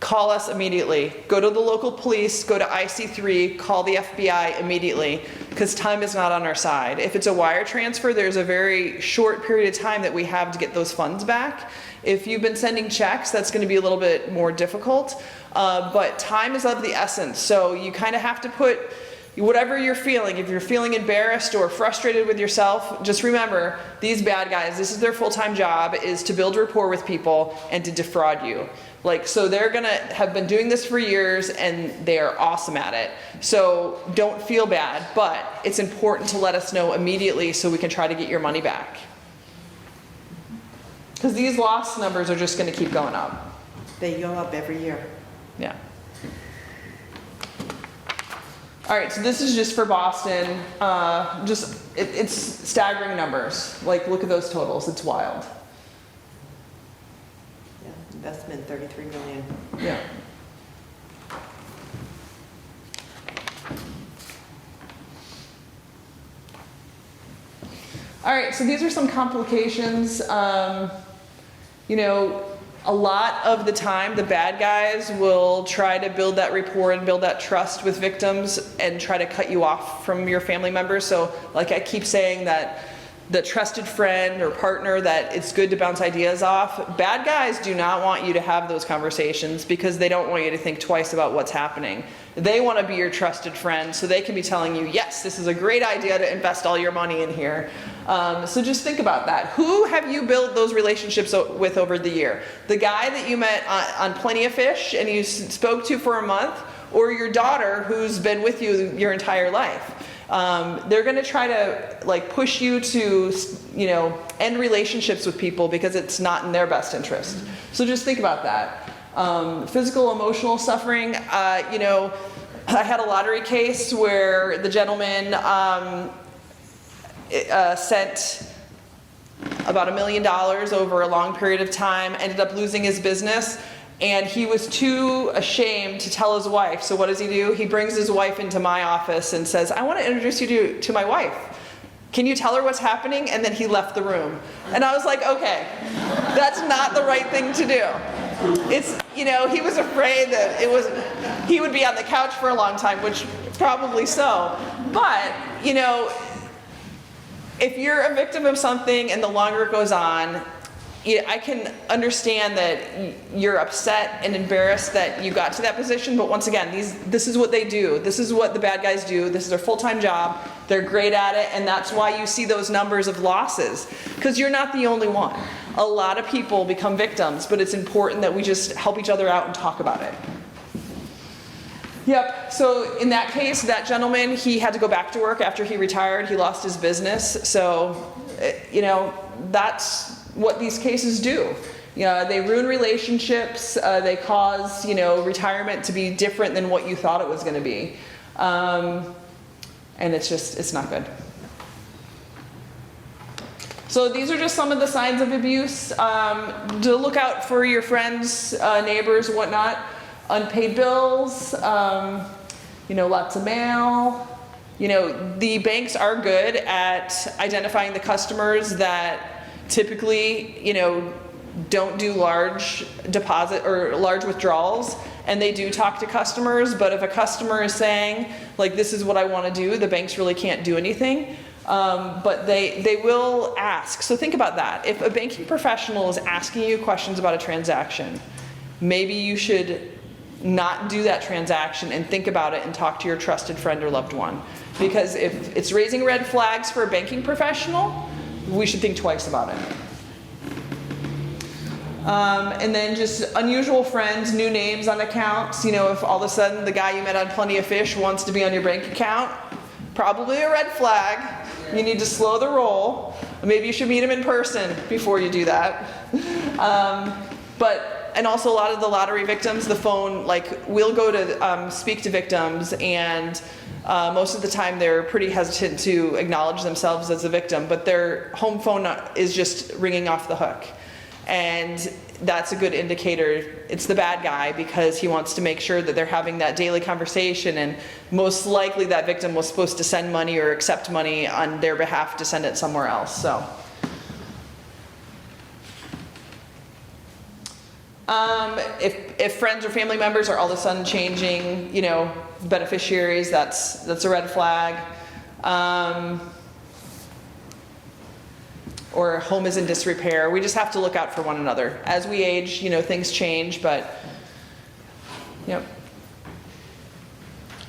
call us immediately. Go to the local police, go to IC3, call the FBI immediately, because time is not on our side. If it's a wire transfer, there's a very short period of time that we have to get those funds back. If you've been sending checks, that's going to be a little bit more difficult, but time is of the essence. So you kind of have to put whatever you're feeling. If you're feeling embarrassed or frustrated with yourself, just remember, these bad guys, this is their full-time job, is to build rapport with people and to defraud you. Like, so they're gonna have been doing this for years and they are awesome at it. So don't feel bad, but it's important to let us know immediately so we can try to get your money back. Because these loss numbers are just gonna keep going up. They go up every year. Yeah. All right, so this is just for Boston. It's staggering numbers. Like, look at those totals, it's wild. Yeah, investment 33 million. Yeah. All right, so these are some complications. You know, a lot of the time, the bad guys will try to build that rapport and build that trust with victims and try to cut you off from your family members. So, like I keep saying, that the trusted friend or partner that it's good to bounce ideas off. Bad guys do not want you to have those conversations because they don't want you to think twice about what's happening. They want to be your trusted friend so they can be telling you, yes, this is a great idea to invest all your money in here. So just think about that. Who have you built those relationships with over the year? The guy that you met on Plenty of Fish and you spoke to for a month, or your daughter who's been with you your entire life? They're going to try to like push you to, you know, end relationships with people because it's not in their best interest. So just think about that. Physical, emotional suffering. You know, I had a lottery case where the gentleman sent about $1 million over a long period of time, ended up losing his business. And he was too ashamed to tell his wife. So what does he do? He brings his wife into my office and says, I want to introduce you to my wife. Can you tell her what's happening? And then he left the room. And I was like, okay, that's not the right thing to do. It's, you know, he was afraid that he would be on the couch for a long time, which probably so. But, you know, if you're a victim of something and the longer it goes on, I can understand that you're upset and embarrassed that you got to that position, but once again, this is what they do. This is what the bad guys do. This is their full-time job. They're great at it, and that's why you see those numbers of losses, because you're not the only one. A lot of people become victims, but it's important that we just help each other out and talk about it. Yep, so in that case, that gentleman, he had to go back to work after he retired. He lost his business, so, you know, that's what these cases do. You know, they ruin relationships, they cause, you know, retirement to be different than what you thought it was going to be. And it's not good. So these are just some of the signs of abuse. To look out for your friends, neighbors, whatnot. Unpaid bills, you know, lots of mail. You know, the banks are good at identifying the customers that typically, you know, don't do large deposit or large withdrawals, and they do talk to customers, but if a customer is saying, like, this is what I want to do, the banks really can't do anything, but they will ask. So think about that. If a banking professional is asking you questions about a transaction, maybe you should not do that transaction and think about it and talk to your trusted friend or loved one. Because if it's raising red flags for a banking professional, we should think twice about it. And then just unusual friends, new names on accounts. You know, if all of a sudden the guy you met on Plenty of Fish wants to be on your bank account, probably a red flag. You need to slow the roll. Maybe you should meet him in person before you do that. But and also a lot of the lottery victims, the phone, like, we'll go to speak to victims, and most of the time they're pretty hesitant to acknowledge themselves as a victim, but their home phone is just ringing off the hook. And that's a good indicator it's the bad guy, because he wants to make sure that they're having that daily conversation, and most likely that victim was supposed to send money or accept money on their behalf to send it somewhere else. So if friends or family members are all of a sudden changing, you know, beneficiaries, that's a red flag. Or home is in disrepair. We just have to look out for one another. As we age, you know, things change, but, yep.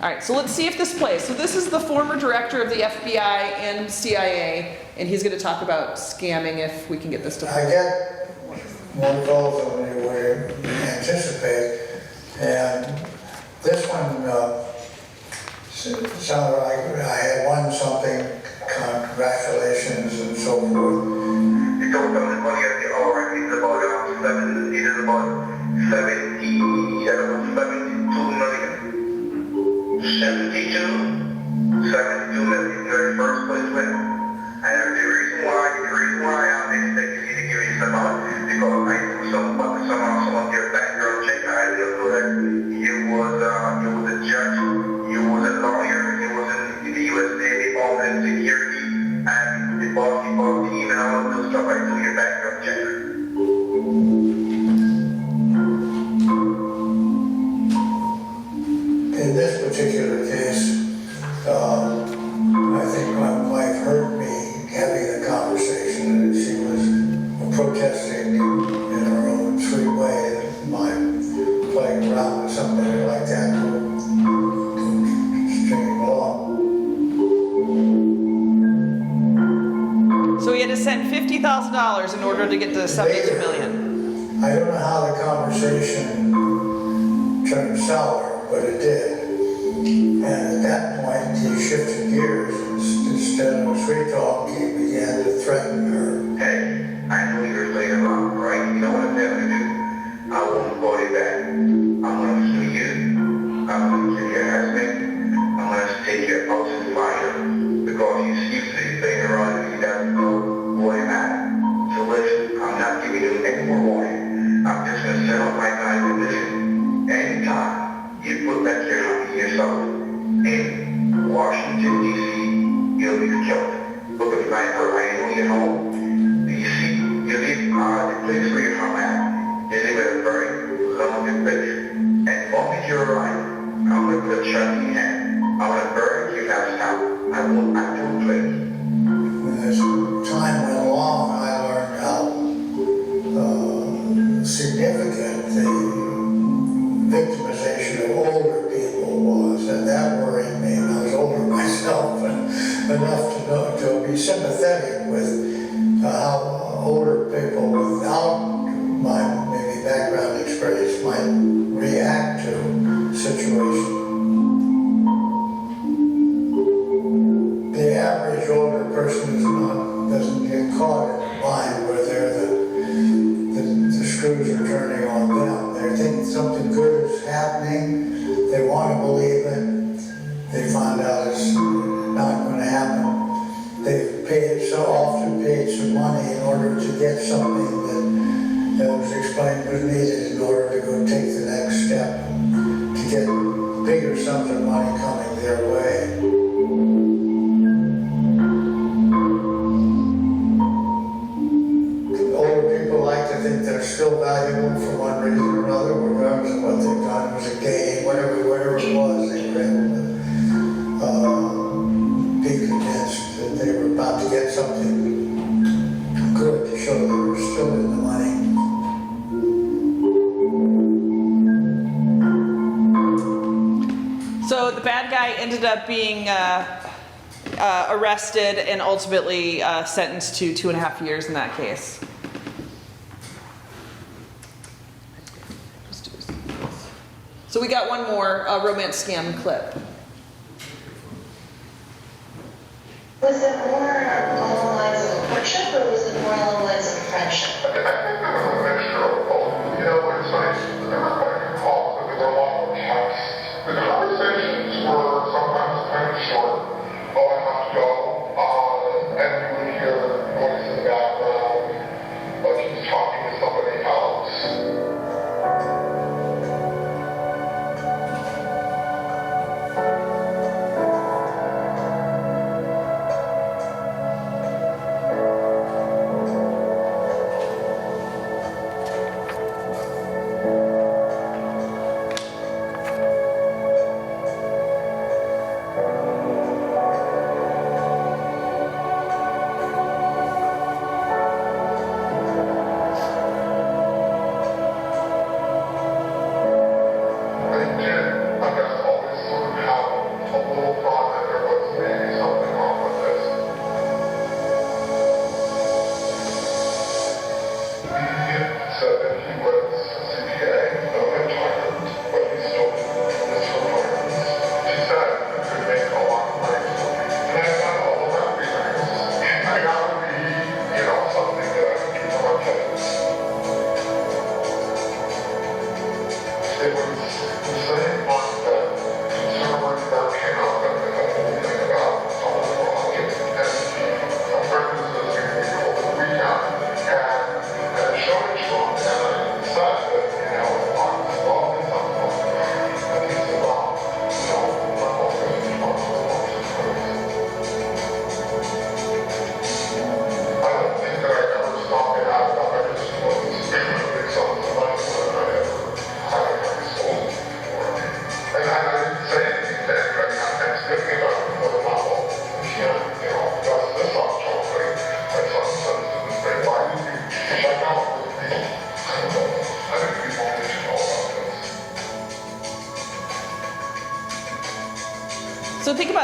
All right, so let's see if this plays. So this is the former director of the FBI and CIA, and he's gonna talk about scamming if we can get this to play. I get more calls than you would anticipate, and this one sounded like I had won something, congratulations and so forth. The total money at the hour is about 72 million, very first place winner. And the reason why I'm expecting you to give me some amount, because I knew some of your background check. I didn't know that you was a judge, you was a lawyer, you was in the U.S. Navy, Homeland Security, and the basketball team and all of those stuff. I do your background check. In this particular case, I think my wife heard me having a conversation, and she was protesting in her own sweet way by playing around with somebody like that to string him along. So he had to send $50,000 in order to get to 72 million. I don't know how the conversation turned sour, but it did. And at that point, he shifted gears. Instead of sweet talk, he began to threaten her. Hey, I know you're playing around, right? You know what I'm going to do? I won't call you back. I'm going to sue you. I'm going to kill your husband. I'm going to take your house in fire. Because you see playing around and you got to know what it matters. So listen, I'm not giving you any more warning. I'm just going to set up my guys and listen. Anytime you put back yourself in Washington, D.C., you'll be killed. Look at my her. I know you're home. You live the place where you're from at. You live at a very lonely place. And the moment you arrive, I'm going to put a shot in your hand. I'm going to burn your house down. I don't play. As time went along, I learned how significant the victimization of older people was, and that worried me. And I was older myself, and enough to be sympathetic with how older people without my maybe background experience might react to situations. The average older person doesn't get caught in a bind where the screws are turning on them. They think something good is happening, they want to believe it, they find out it's not going to happen. They've often paid some money in order to get something that was explained was needed in order to go take the next step, to get bigger sums of money coming their way. I think they're still valuable for one reason or another, regardless of what they've done. It was a game, whatever it was, they were able to be convinced that they were about to get something good to show they were still in the money. So the bad guy ended up being arrested and ultimately sentenced to 2.5 years in that case. So we got one more romance scam clip. Was it more along the lines of a courtship, or was it more along the lines of a friendship? I think it was a mixture of both. You know, it's like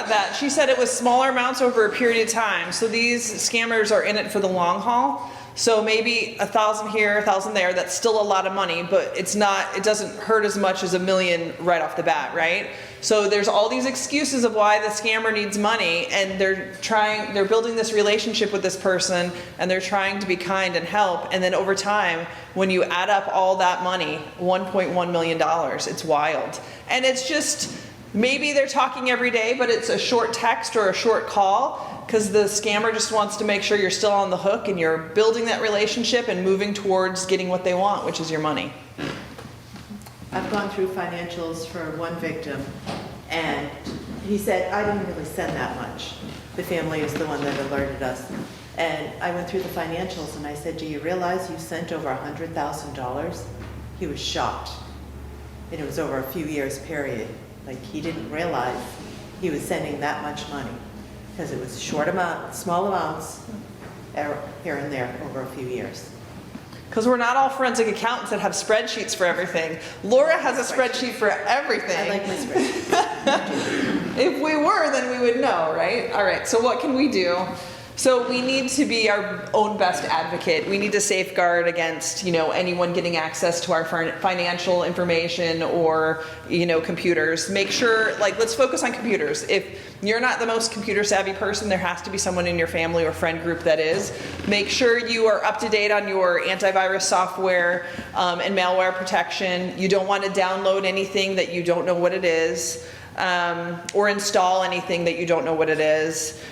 about that. She said it was smaller amounts over a period of time. So these scammers are in it for the long haul. So maybe 1,000 here, 1,000 there, that's still a lot of money, but it doesn't hurt as much as $1 million right off the bat, right? So there's all these excuses of why the scammer needs money, and they're building this relationship with this person, and they're trying to be kind and help, and then over time, when you add up all that money, $1.1 million, it's wild. And it's just, maybe they're talking every day, but it's a short text or a short call, because the scammer just wants to make sure you're still on the hook and you're building that relationship and moving towards getting what they want, which is your money. I've gone through financials for one victim, and he said, I didn't really send that much. The family is the one that alerted us. And I went through the financials and I said, do you realize you sent over $100,000? He was shocked. And it was over a few years period. Like, he didn't realize he was sending that much money, because it was small amounts here and there over a few years. Because we're not all forensic accountants that have spreadsheets for everything. Laura has a spreadsheet for everything. I like my spreadsheet. If we were, then we would know, right? All right, so what can we do? So we need to be our own best advocate. We need to safeguard against, anyone getting access to our financial information or, computers. Make sure, let's focus on computers. If you're not the most computer savvy person, there has to be someone in your family or friend group that is. Make sure you are up to date on your antivirus software and malware protection. You don't want to download anything that you don't know what it is, or install anything that you don't know what it is.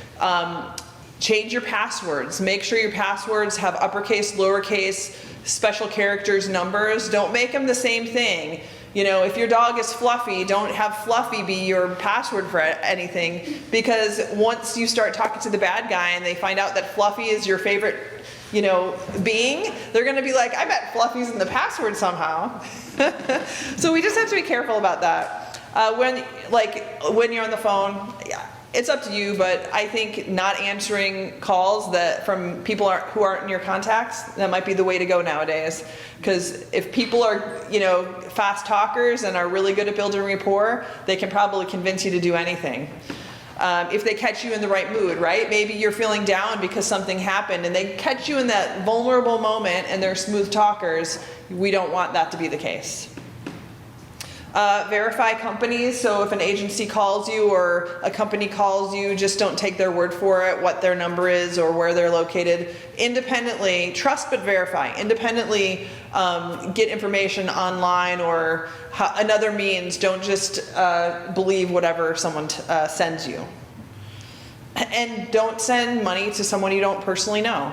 Change your passwords. Make sure your passwords have uppercase, lowercase, special characters, numbers. Don't make them the same thing. If your dog is Fluffy, don't have Fluffy be your password for anything, because once you start talking to the bad guy and they find out that Fluffy is your favorite, being, they're gonna be like, I bet Fluffy's in the password somehow. So we just have to be careful about that. When you're on the phone, it's up to you, but I think not answering calls from people who aren't in your contacts, that might be the way to go nowadays. Because if people are, fast talkers and are really good at building rapport, they can probably convince you to do anything. If they catch you in the right mood, right? Maybe you're feeling down because something happened and they catch you in that vulnerable moment and they're smooth talkers. We don't want that to be the case. Verify companies. So if an agency calls you or a company calls you, just don't take their word for it, what their number is or where they're located. Independently, trust but verify. Independently get information online or another means. Don't just believe whatever someone sends you. And don't send money to someone you don't personally know.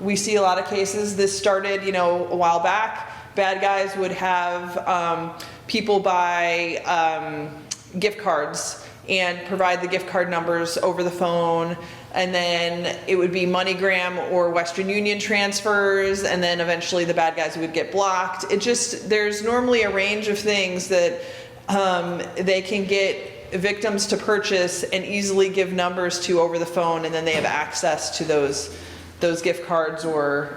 We see a lot of cases. This started, a while back. Bad guys would have people buy gift cards and provide the gift card numbers over the phone, and then it would be MoneyGram or Western Union transfers, and then eventually the bad guys would get blocked. There's normally a range of things that they can get victims to purchase and easily give numbers to over the phone, and then they have access to those gift cards or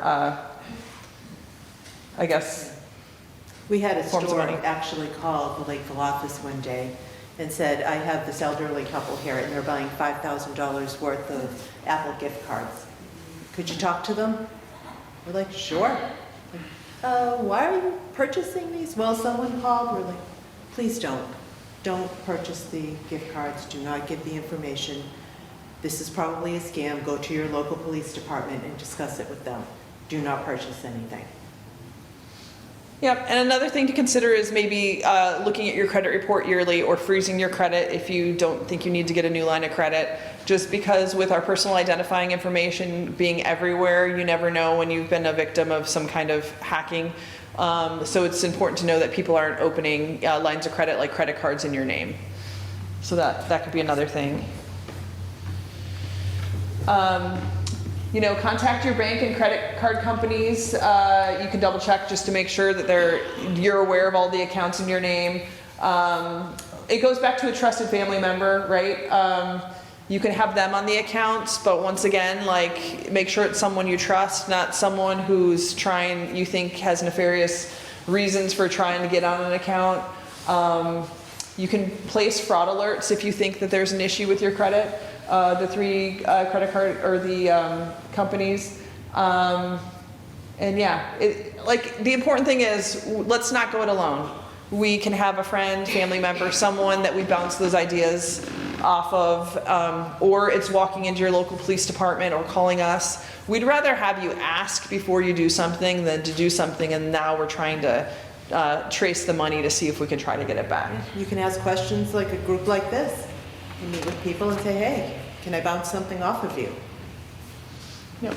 I guess. We had a Forms of store money. actually called the Lakeville office one day and said, I have this elderly couple here and they're buying $5,000 worth of Apple gift cards. Could you talk to them? We're like, sure. Why are you purchasing these? Well, someone called. We're like, please don't. Don't purchase the gift cards. Do not give the information. This is probably a scam. Go to your local police department and discuss it with them. Do not purchase anything. Yep, and another thing to consider is maybe looking at your credit report yearly or freezing your credit if you don't think you need to get a new line of credit. Just because with our personal identifying information being everywhere, you never know when you've been a victim of some kind of hacking. So it's important to know that people aren't opening lines of credit like credit cards in your name. So that could be another thing. Contact your bank and credit card companies. You can double check just to make sure that you're aware of all the accounts in your name. It goes back to a trusted family member, right? You can have them on the accounts, but once again, make sure it's someone you trust, not someone who's you think has nefarious reasons for trying to get on an account. You can place fraud alerts if you think that there's an issue with your credit, the 3 credit card or the companies. And yeah, like the important thing is let's not go it alone. We can have a friend, family member, someone that we bounce those ideas off of, or it's walking into your local police department or calling us. We'd rather have you ask before you do something than to do something and now we're trying to trace the money to see if we can try to get it back. You can ask questions like a group like this. You meet with people and say, hey, can I bounce something off of you? Yep.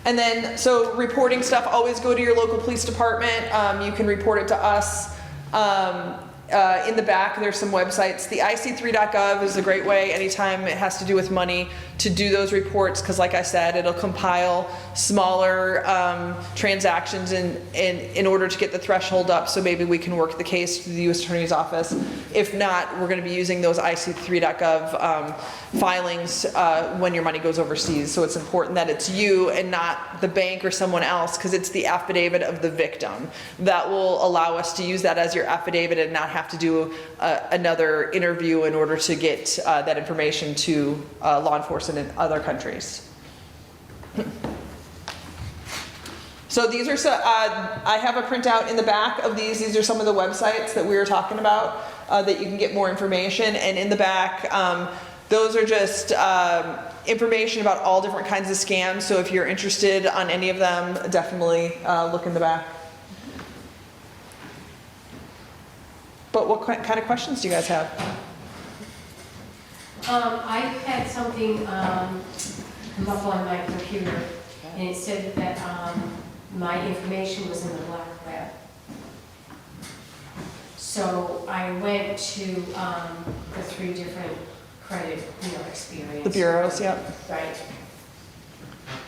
And then, so reporting stuff, always go to your local police department. You can report it to us. In the back, there's some websites. The ic3.gov is a great way anytime it has to do with money to do those reports, because like I said, it'll compile smaller transactions in order to get the threshold up, so maybe we can work the case through the U.S. Attorney's Office. If not, we're going to be using those ic3.gov filings when your money goes overseas. So it's important that it's you and not the bank or someone else, because it's the affidavit of the victim that will allow us to use that as your affidavit and not have to do another interview in order to get that information to law enforcement in other countries. So these are, I have a printout in the back of these. These are some of the websites that we were talking about that you can get more information. And in the back, those are just information about all different kinds of scams. So if you're interested on any of them, definitely look in the back. But what kind of questions do you guys have? I had something come up on my computer, and it said that my information was in the black web. So I went to the 3 different credit, experience. The bureaus, yep. Right.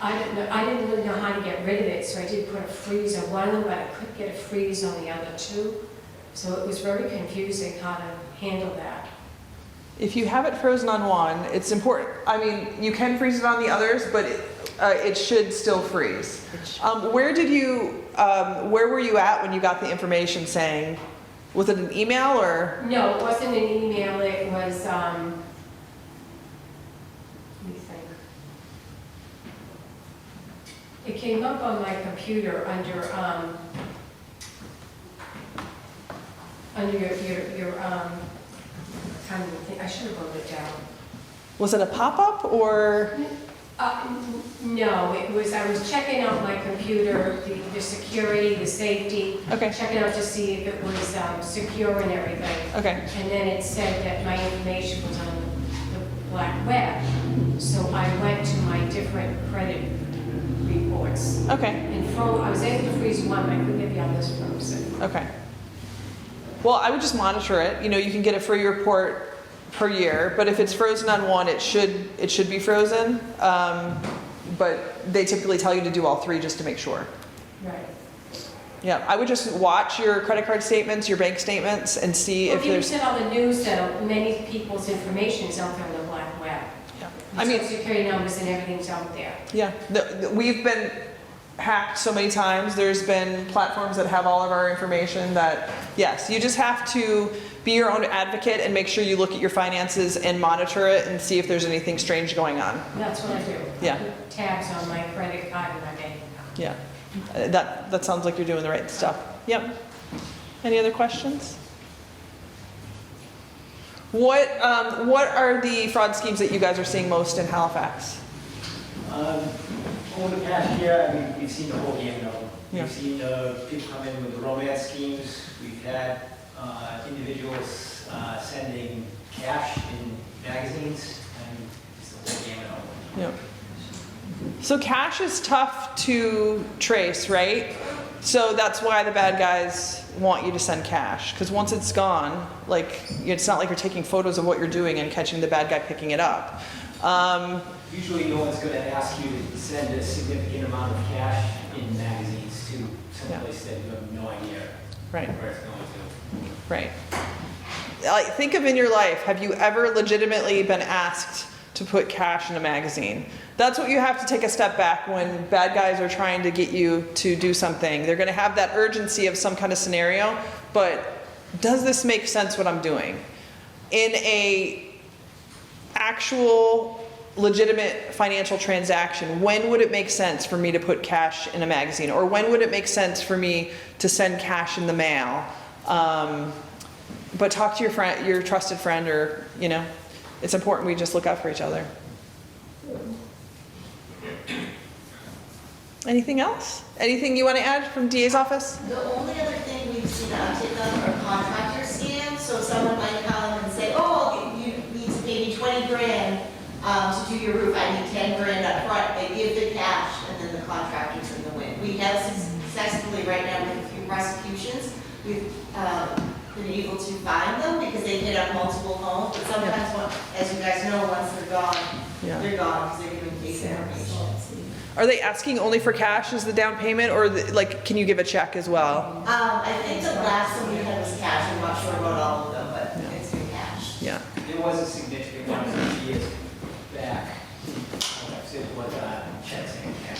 I didn't really know how to get rid of it, so I did put a freeze on one of them, but I couldn't get a freeze on the other 2. So it was very confusing how to handle that. If you have it frozen on one, it's important. I mean, you can freeze it on the others, but it should still freeze. Where were you at when you got the information saying, was it an email or? No, it wasn't an email, it was, let me think. It came up on my computer under your I can't even think, I should have wrote it down. Was it a pop-up or? No, it was, I was checking out my computer, the security, the safety. Okay. Checking out to see if it was secure and everything. Okay. And then it said that my information was on the black web. So I went to my different credit reports. Okay. And I was able to freeze one, but I couldn't get the others frozen. Okay. Well, I would just monitor it. You can get a free report per year, but if it's frozen on one, it should be frozen. But they typically tell you to do all 3 just to make sure. Right. Yeah, I would just watch your credit card statements, your bank statements, and see if there's. You said on the news that many people's information is out there on the black web. Yeah. I mean, Social Security numbers and everything's out there. Yeah, we've been hacked so many times. There's been platforms that have all of our information that, yes, you just have to be your own advocate and make sure you look at your finances and monitor it and see if there's anything strange going on. That's what I do. Yeah. I put tabs on my credit card and my bank account. Yeah, that sounds like you're doing the right stuff. Yep. Any other questions? What are the fraud schemes that you guys are seeing most in Halifax? Over the past year, I mean, we've seen the whole gamut of them. Yeah. We've seen people come in with romance schemes. We've had individuals sending cash in magazines, and it's the whole gamut of them. Yeah. So cash is tough to trace, right? So that's why the bad guys want you to send cash, because once it's gone, like, it's not like you're taking photos of what you're doing and catching the bad guy picking it up. Usually no one's going to ask you to send a significant amount of cash in magazines to someplace that you have no idea Right. where it's going to. Right. Like, think of in your life, have you ever legitimately been asked to put cash in a magazine? That's what you have to take a step back when bad guys are trying to get you to do something. They're going to have that urgency of some kind of scenario, but does this make sense what I'm doing? In a actual legitimate financial transaction, when would it make sense for me to put cash in a magazine? Or when would it make sense for me to send cash in the mail? But talk to your friend, your trusted friend, or, you know, it's important we just look out for each other. Anything else? Anything you want to add from DA's office? The only other thing we've seen an uptick of are contractor scams. So someone might come and say, oh, you need to pay me 20 grand to do your roof. I need 10 grand up front. They give the cash and then the contractor's in the win. We have successfully right now with a few prosecutions, we've been able to find them because they hit up multiple homes. But sometimes, as you guys know, once they're gone because they're giving case information. Are they asking only for cash as the down payment, or like, can you give a check as well? I think the last one we had was cash. I'm not sure about all of them, but it's in cash. Yeah. There was a significant one a few years back. It was checks and cash.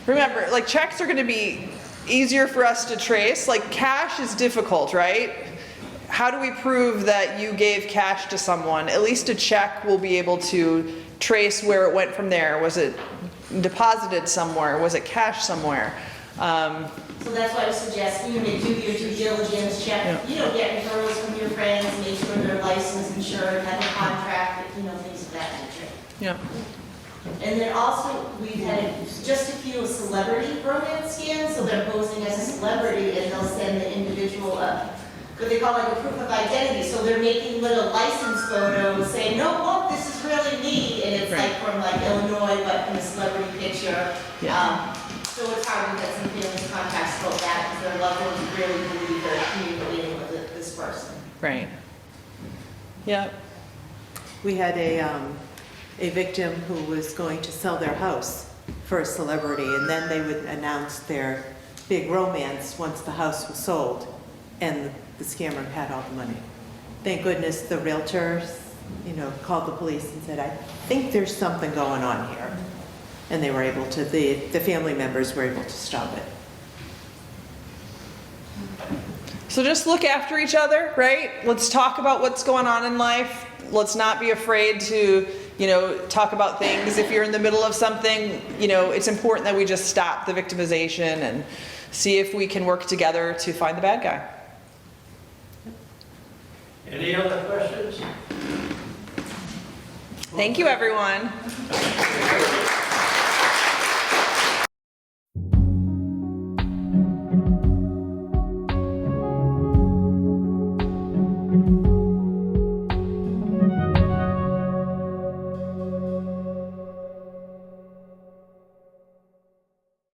Remember, like, checks are going to be easier for us to trace. Like, cash is difficult, right? How do we prove that you gave cash to someone? At least a check will be able to trace where it went from there. Was it deposited somewhere? Was it cash somewhere? So that's why I suggest you may do your due diligence, check, you know, get referrals from your friends, make sure they're licensed, insured, have a contract, you know, things of that nature. Yeah. And then also, we've had just a few celebrity romance scams, so they're posing as a celebrity and they'll send the individual what they call like a proof of identity. So they're making little license photos saying, no, look, this is really me. And it's like from like Illinois, but in a celebrity picture. Yeah. So it's hard to get some families contacts about that because their loved ones really believe they're communicating with this person. Right. Yeah. We had a victim who was going to sell their house for a celebrity, and then they would announce their big romance once the house was sold, and the scammer had all the money. Thank goodness the realtor, you know, called the police and said, I think there's something going on here. And they were able to, the family members were able to stop it. So just look after each other, right? Let's talk about what's going on in life. Let's not be afraid to, you know, talk about things. If you're in the middle of something, you know, it's important that we just stop the victimization and see if we can work together to find the bad guy. Any other questions? Thank you, everyone.